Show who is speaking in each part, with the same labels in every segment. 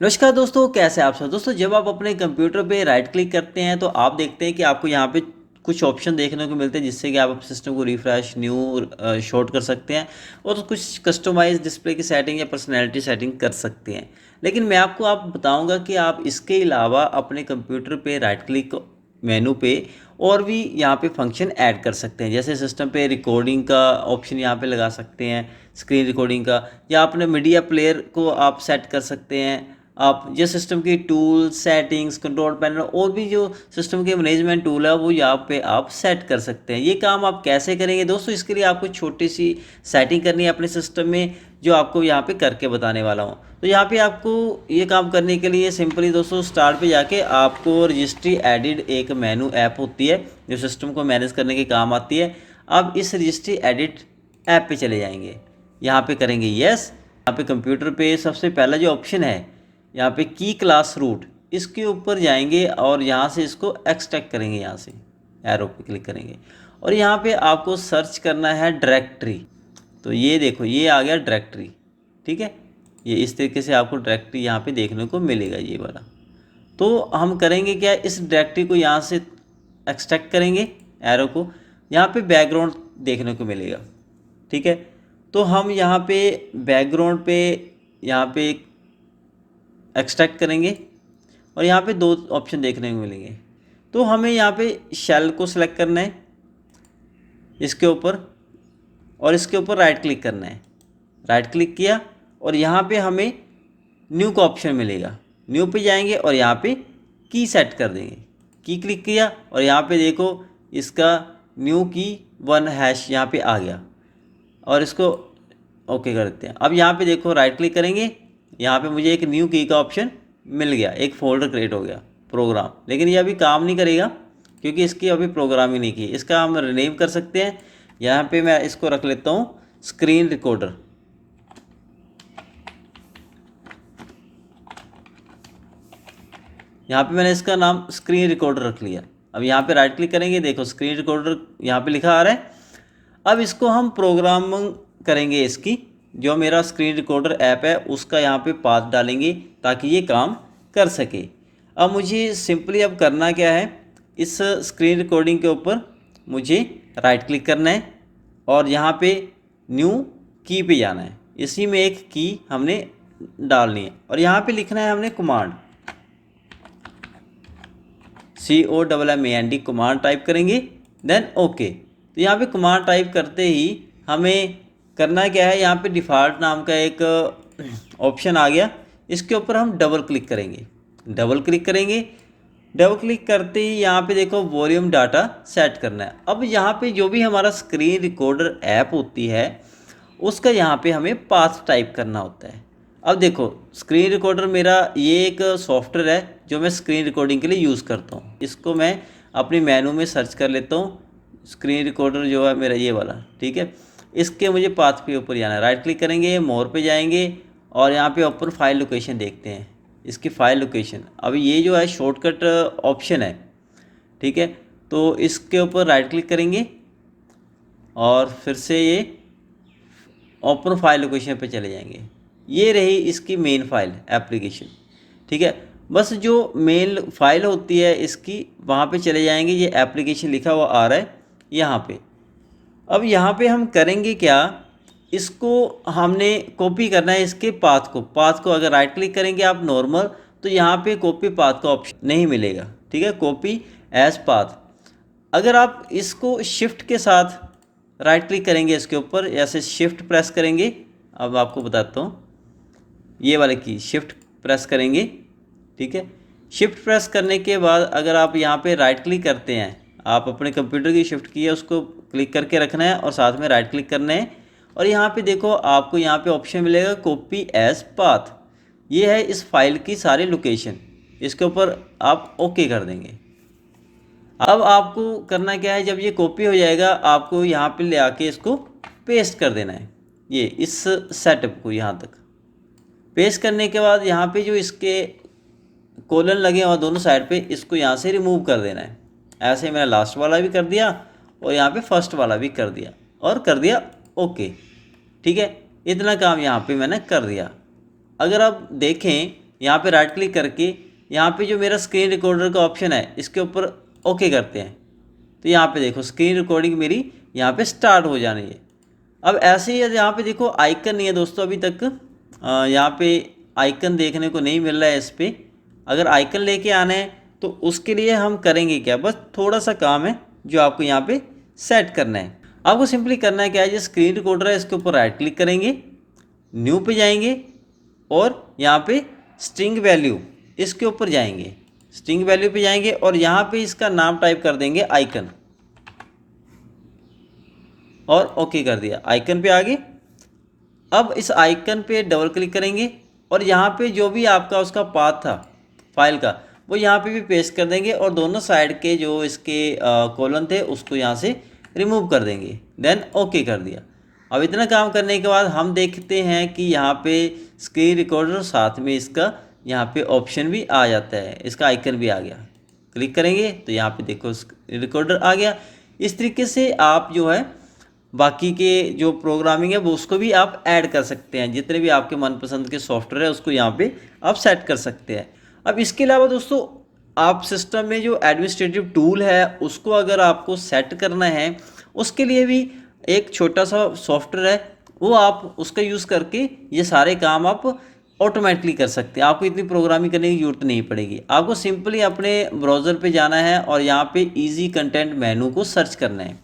Speaker 1: नमस्कार दोस्तों, कैसे हैं आप सब। दोस्तों, जब आप अपने कंप्यूटर पे राइट क्लिक करते हैं तो आप देखते हैं कि आपको यहाँ पे कुछ ऑप्शन देखने को मिलते हैं जिससे कि आप सिस्टम को रिफ्रेश न्यू शॉर्ट कर सकते हैं और कुछ कस्टमाइज डिस्प्ले की सेटिंग या पर्सनैलिटी सेटिंग कर सकते हैं। लेकिन मैं आपको बताऊंगा कि आप इसके अलावा अपने कंप्यूटर पे राइट क्लिक मेनू पे और भी यहाँ पे फंक्शन ऐड कर सकते हैं। जैसे सिस्टम पे रिकॉर्डिंग का ऑप्शन यहाँ पे लगा सकते हैं, स्क्रीन रिकॉर्डिंग का, या अपने मीडिया प्लेयर को आप सेट कर सकते हैं। आप जो सिस्टम की टूल सेटिंग्स, कंट्रोल पैनल और भी जो सिस्टम के मैनेजमेंट टूल है वो यहाँ पे आप सेट कर सकते हैं। ये काम आप कैसे करेंगे दोस्तों, इसके लिए आपको छोटी सी सेटिंग करनी है अपने सिस्टम में, जो आपको यहाँ पे करके बताने वाला हूँ। तो यहाँ पे आपको ये काम करने के लिए सिंपली दोस्तों स्टार्ट पे जाके आपको रजिस्ट्री एडिट एक मेनू ऐप होती है जो सिस्टम को मैनेज करने के काम आती है। अब इस रजिस्ट्री एडिट ऐप पे चले जाएंगे, यहाँ पे करेंगे यस। यहाँ पे कंप्यूटर पे सबसे पहला जो ऑप्शन है यहाँ पे की क्लास रूट, इसके ऊपर जाएंगे और यहाँ से इसको एक्सट्रैक्ट करेंगे। यहाँ से एरो पे क्लिक करेंगे और यहाँ पे आपको सर्च करना है डायरेक्टरी। तो ये देखो, ये आ गया डायरेक्टरी। ठीक है, ये इस तरीके से आपको डायरेक्टरी यहाँ पे देखने को मिलेगा, ये वाला। तो हम करेंगे क्या, इस डायरेक्टरी को यहाँ से एक्सट्रैक्ट करेंगे, एरो को। यहाँ पे बैकग्राउंड देखने को मिलेगा। ठीक है, तो हम यहाँ पे बैकग्राउंड पे यहाँ पे एक्सट्रैक्ट करेंगे और यहाँ पे दो ऑप्शन देखने को मिलेंगे। तो हमें यहाँ पे शेल को सिलेक्ट करना है, इसके ऊपर, और इसके ऊपर राइट क्लिक करना है। राइट क्लिक किया और यहाँ पे हमें न्यू का ऑप्शन मिलेगा। न्यू पे जाएंगे और यहाँ पे की सेट कर देंगे। की क्लिक किया और यहाँ पे देखो इसका न्यू की 1 हैश यहाँ पे आ गया और इसको ओके कर देते हैं। अब यहाँ पे देखो राइट क्लिक करेंगे, यहाँ पे मुझे एक न्यू की का ऑप्शन मिल गया, एक फ़ोल्डर क्रिएट हो गया प्रोग्राम। लेकिन ये अभी काम नहीं करेगा क्योंकि इसकी अभी प्रोग्राम ही नहीं की। इसका हम रिनेम कर सकते हैं। यहाँ पे मैं इसको रख लेता हूँ स्क्रीन रिकॉर्डर। यहाँ पे मैंने इसका नाम स्क्रीन रिकॉर्डर रख लिया। अब यहाँ पे राइट क्लिक करेंगे, देखो स्क्रीन रिकॉर्डर यहाँ पे लिखा आ रहा है। अब इसको हम प्रोग्राम करेंगे, इसकी जो मेरा स्क्रीन रिकॉर्डर ऐप है उसका यहाँ पे पाथ डालेंगे ताकि ये काम कर सके। अब मुझे सिंपली अब करना क्या है, इस स्क्रीन रिकॉर्डिंग के ऊपर मुझे राइट क्लिक करना है और यहाँ पे न्यू की पे जाना है। इसी में एक की हमने डालनी है और यहाँ पे लिखना है हमने कमांड, COMMAND कमांड टाइप करेंगे, देन ओके। तो यहाँ पे कमांड टाइप करते ही हमें करना क्या है, यहाँ पे डिफ़ॉल्ट नाम का एक ऑप्शन आ गया, इसके ऊपर हम डबल क्लिक करेंगे। डबल क्लिक करेंगे, डबल क्लिक करते ही यहाँ पे देखो वॉल्यूम डाटा सेट करना है। अब यहाँ पे जो भी हमारा स्क्रीन रिकॉर्डर ऐप होती है उसका यहाँ पे हमें पाथ टाइप करना होता है। अब देखो स्क्रीन रिकॉर्डर मेरा ये एक सॉफ्टवेयर है जो मैं स्क्रीन रिकॉर्डिंग के लिए यूज़ करता हूँ। इसको मैं अपनी मेनू में सर्च कर लेता हूँ, स्क्रीन रिकॉर्डर जो है मेरा ये वाला। ठीक है, इसके मुझे पाथ पे ऊपर जाना है। राइट क्लिक करेंगे, मोर पे जाएंगे और यहाँ पे ऊपर फाइल लोकेशन देखते हैं, इसकी फ़ाइल लोकेशन। अभी ये जो है शॉर्टकट ऑप्शन है। ठीक है, तो इसके ऊपर राइट क्लिक करेंगे और फिर से ये ओपन फाइल लोकेशन पे चले जाएंगे। ये रही इसकी मेन फाइल एप्लीकेशन। ठीक है, बस जो मेन फाइल होती है इसकी वहाँ पे चले जाएंगे। ये एप्लीकेशन लिखा हुआ आ रहा है यहाँ पे। अब यहाँ पे हम करेंगे क्या, इसको हमने कॉपी करना है, इसके पाथ को अगर राइट क्लिक करेंगे आप नॉर्मल तो यहाँ पे कॉपी पाथ का ऑप्शन नहीं मिलेगा। ठीक है, कॉपी एज पाथ। अगर आप इसको शिफ्ट के साथ राइट क्लिक करेंगे, इसके ऊपर ऐसे शिफ्ट प्रेस करेंगे। अब आपको बताता हूँ, ये वाले की शिफ्ट प्रेस करेंगे। ठीक है, शिफ्ट प्रेस करने के बाद अगर आप यहाँ पे राइट क्लिक करते हैं, आप अपने कंप्यूटर की शिफ्ट की है उसको क्लिक करके रखना है और साथ में राइट क्लिक करना है और यहाँ पे देखो आपको यहाँ पे ऑप्शन मिलेगा कॉपी एज पाथ। ये है इस फाइल की सारी लोकेशन, इसके ऊपर आप ओके कर देंगे। अब आपको करना क्या है, जब ये कॉपी हो जाएगा आपको यहाँ पे ले आके इसको पेस्ट कर देना है। ये इस सेटअप को यहाँ तक पेस्ट करने के बाद यहाँ पे जो इसके कोलन लगे और दोनों साइड पे, इसको यहाँ से रिमूव कर देना है। ऐसे मैंने लास्ट वाला भी कर दिया और यहाँ पे फर्स्ट वाला भी कर दिया और कर दिया ओके। ठीक है, इतना काम यहाँ पे मैंने कर दिया। अगर आप देखें यहाँ पे राइट क्लिक करके यहाँ पे जो मेरा स्क्रीन रिकॉर्डर का ऑप्शन है इसके ऊपर ओके करते हैं। तो यहाँ पे देखो स्क्रीन रिकॉर्डिंग मेरी यहाँ पे स्टार्ट हो जानी है। अब ऐसे ही यहाँ पे देखो आइकन नहीं है दोस्तों अभी तक, यहाँ पे आइकन देखने को नहीं मिल रहा है इस पर। अगर आइकन लेके आना है तो उसके लिए हम करेंगे क्या, बस थोड़ा सा काम है जो आपको यहाँ पे सेट करना है। आपको सिंपली करना है क्या है, जो स्क्रीन रिकॉर्डर है इसके ऊपर राइट क्लिक करेंगे, न्यू पे जाएंगे और यहाँ पे स्ट्रिंग वैल्यू इसके ऊपर जाएंगे, स्ट्रिंग वैल्यू पे जाएंगे और यहाँ पे इसका नाम टाइप कर देंगे आइकन और ओके कर दिया। आइकन पे आ गए। अब इस आइकन पे डबल क्लिक करेंगे और यहाँ पे जो भी आपका उसका पाथ था फाइल का वो यहाँ पे भी पेस्ट कर देंगे और दोनों साइड के जो इसके कॉलम थे उसको यहाँ से रिमूव कर देंगे, देन ओके कर दिया। अब इतना काम करने के बाद हम देखते हैं कि यहाँ पे स्क्रीन रिकॉर्डर साथ में इसका यहाँ पे ऑप्शन भी आ जाता है, इसका आइकन भी आ गया। क्लिक करेंगे तो यहाँ पे देखो रिकॉर्डर आ गया। इस तरीके से आप जो है बाकी के जो प्रोग्रामिंग है वो उसको भी आप ऐड कर सकते हैं, जितने भी आपके मनपसंद के सॉफ्टवेयर है उसको यहाँ पे आप सेट कर सकते हैं। अब इसके अलावा दोस्तों आप सिस्टम में जो एडमिनिस्ट्रेटिव टूल है उसको अगर आपको सेट करना है उसके लिए भी एक छोटा सा सॉफ्टवेयर है, वो आप उसका यूज़ करके ये सारे काम आप ऑटोमेटिकली कर सकते हैं। आपको इतनी प्रोग्रामिंग करने की ज़रूरत नहीं पड़ेगी। आपको सिंपली अपने ब्राउज़र पे जाना है और यहाँ पे इजी कंटेंट मेनू को सर्च करना है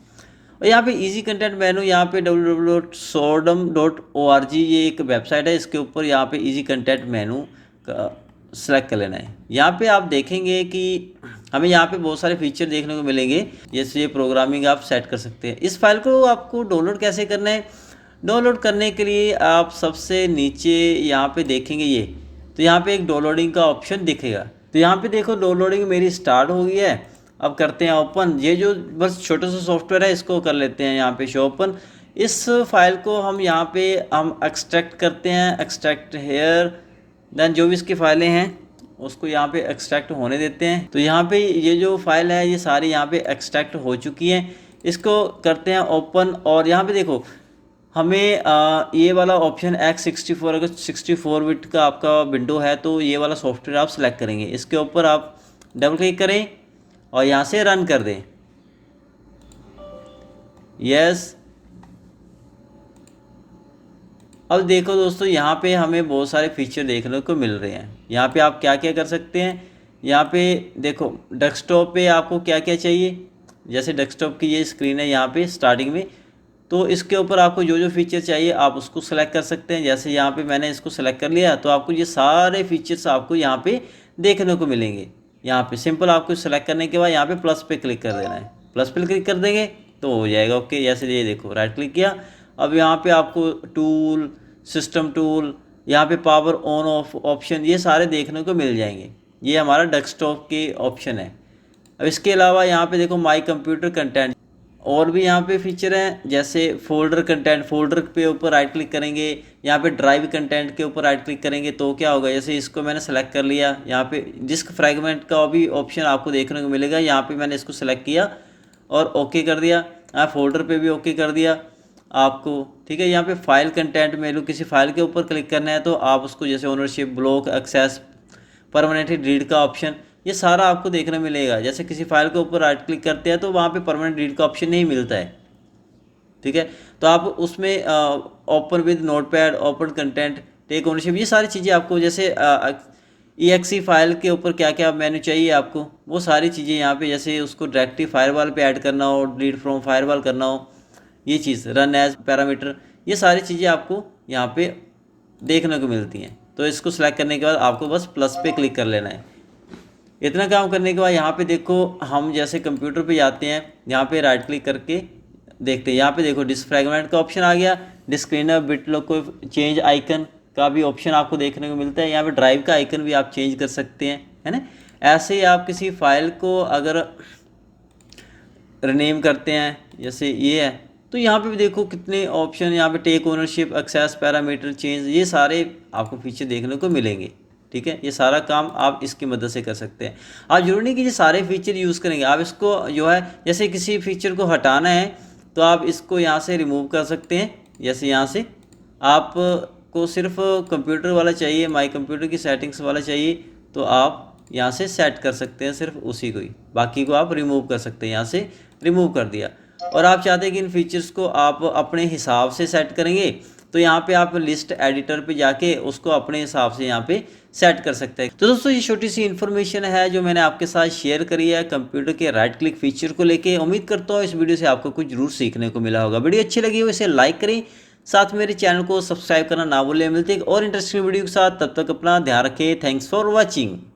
Speaker 1: और यहाँ पे इजी कंटेंट मेनू यहाँ पे www.sordom.org ये एक वेबसाइट है, इसके ऊपर यहाँ पे इजी कंटेंट मेनू का सेलेक्ट कर लेना है। यहाँ पे आप देखेंगे कि हमें यहाँ पे बहुत सारे फीचर देखने को मिलेंगे, जैसे ये प्रोग्रामिंग आप सेट कर सकते हैं। इस फाइल को आपको डाउनलोड कैसे करना है, डाउनलोड करने के लिए आप सबसे नीचे यहाँ पे देखेंगे ये, तो यहाँ पे एक डाउनलोडिंग का ऑप्शन दिखेगा। तो यहाँ पे देखो डाउनलोडिंग मेरी स्टार्ट हो गई है। अब करते हैं ओपन। ये जो बस छोटा सा सॉफ्टवेयर है इसको कर लेते हैं यहाँ पे शो ओपन। इस फाइल को हम यहाँ पे हम एक्सट्रैक्ट करते हैं, एक्सट्रैक्ट हेयर, देन जो भी इसकी फाइलें हैं उसको यहाँ पे एक्सट्रैक्ट होने देते हैं। तो यहाँ पे ये जो फाइल है ये सारी यहाँ पे एक्सट्रैक्ट हो चुकी हैं। इसको करते हैं ओपन और यहाँ पे देखो हमें ये वाला ऑप्शन X64, अगर 64 बिट का आपका विंडो है तो ये वाला सॉफ्टवेयर आप सेलेक्ट करेंगे। इसके ऊपर आप डबल क्लिक करें और यहाँ से रन कर दें। यस। अब देखो दोस्तों यहाँ पे हमें बहुत सारे फीचर देखने को मिल रहे हैं। यहाँ पे आप क्या क्या कर सकते हैं, यहाँ पे देखो डेस्कटॉप पे आपको क्या क्या चाहिए, जैसे डेस्कटॉप की ये स्क्रीन है यहाँ पे स्टार्टिंग में, तो इसके ऊपर आपको जो जो फीचर चाहिए आप उसको सेलेक्ट कर सकते हैं। जैसे यहाँ पे मैंने इसको सेलेक्ट कर लिया तो आपको ये सारे फीचर्स आपको यहाँ पे देखने को मिलेंगे। यहाँ पे सिंपल आपको सेलेक्ट करने के बाद यहाँ पे प्लस पे क्लिक कर देना है, प्लस पे क्लिक कर देंगे तो हो जाएगा ओके। जैसे ये देखो राइट क्लिक किया, अब यहाँ पे आपको टूल, सिस्टम टूल, यहाँ पे पावर ऑन ऑफ ऑप्शन ये सारे देखने को मिल जाएंगे। ये हमारा डेस्कटॉप के ऑप्शन है। अब इसके अलावा यहाँ पे देखो माई कंप्यूटर कंटेंट, और भी यहाँ पे फीचर हैं, जैसे फोल्डर कंटेंट, फोल्डर पे ऊपर राइट क्लिक करेंगे, यहाँ पे ड्राइव कंटेंट के ऊपर राइट क्लिक करेंगे तो क्या होगा, जैसे इसको मैंने सेलेक्ट कर लिया, यहाँ पे डिस्क फ्रैगमेंट का भी ऑप्शन आपको देखने को मिलेगा। यहाँ पे मैंने इसको सेलेक्ट किया और ओके कर दिया, फोल्डर पे भी ओके कर दिया आपको, ठीक है। यहाँ पे फाइल कंटेंट मेनू, किसी फाइल के ऊपर क्लिक करना है तो आप उसको, जैसे ownership, block, access, permanent read का ऑप्शन, ये सारा आपको देखने मिलेगा। जैसे किसी फाइल के ऊपर राइट क्लिक करते हैं तो वहाँ पे परमानेंट रीड का ऑप्शन नहीं मिलता है, ठीक है। तो आप उसमें open with notepad, open content, take ownership, ये सारी चीज़ें आपको, जैसे EXE फाइल के ऊपर क्या क्या मेन्यू चाहिए आपको, वो सारी चीज़ें यहाँ पे, जैसे उसको डायरेक्टली फायरवॉल पे ऐड करना हो, डिलीट फ्रॉम फायरवॉल करना हो, ये चीज़, रन एज पैरामीटर, ये सारी चीज़ें आपको यहाँ पे देखने को मिलती हैं। तो इसको सेलेक्ट करने के बाद आपको बस प्लस पे क्लिक कर लेना है। इतना काम करने के बाद यहाँ पे देखो हम जैसे कंप्यूटर पे जाते हैं, यहाँ पे राइट क्लिक करके देखते हैं, यहाँ पे देखो डिस्क फ्रैगमेंट का ऑप्शन आ गया, डिस्क्रीनर, बिट को चेंज आइकन का भी ऑप्शन आपको देखने को मिलता है। यहाँ पे ड्राइव का आइकन भी आप चेंज कर सकते हैं, है ना। ऐसे ही आप किसी फाइल को अगर रीनेम करते हैं, जैसे ये है, तो यहाँ पे भी देखो कितने ऑप्शन, यहाँ पे take ownership, access, parameter change, ये सारे आपको फीचर देखने को मिलेंगे, ठीक है। ये सारा काम आप इसकी मदद से कर सकते हैं। आप जरूरी नहीं कि ये सारे फीचर यूज़ करेंगे, आप इसको जो है, जैसे किसी फीचर को हटाना है तो आप इसको यहाँ से रिमूव कर सकते हैं। जैसे यहाँ से आपको आपको सिर्फ कंप्यूटर वाला चाहिए, माई कंप्यूटर की सेटिंग्स वाला चाहिए, तो आप यहाँ से सेट कर सकते हैं सिर्फ उसी को ही, बाकी को आप रिमूव कर सकते हैं। यहाँ से रिमूव कर दिया। और आप चाहते हैं कि इन फीचर्स को आप अपने हिसाब से सेट करेंगे, तो यहाँ पे आप लिस्ट एडिटर पे जाके उसको अपने हिसाब से यहाँ पे सेट कर सकते हैं। तो दोस्तों ये छोटी सी इन्फॉर्मेशन है जो मैंने आपके साथ शेयर करी है कंप्यूटर के राइट क्लिक फीचर को लेके। उम्मीद करता हूँ इस वीडियो से आपको कुछ जरूर सीखने को मिला होगा। वीडियो अच्छी लगी हो इसे लाइक करें, साथ मेरे चैनल को सब्सक्राइब करना ना भूलें। मिलते हैं एक और इंटरेस्टिंग वीडियो के साथ, तब तक अपना ध्यान रखें। Thanks for watching.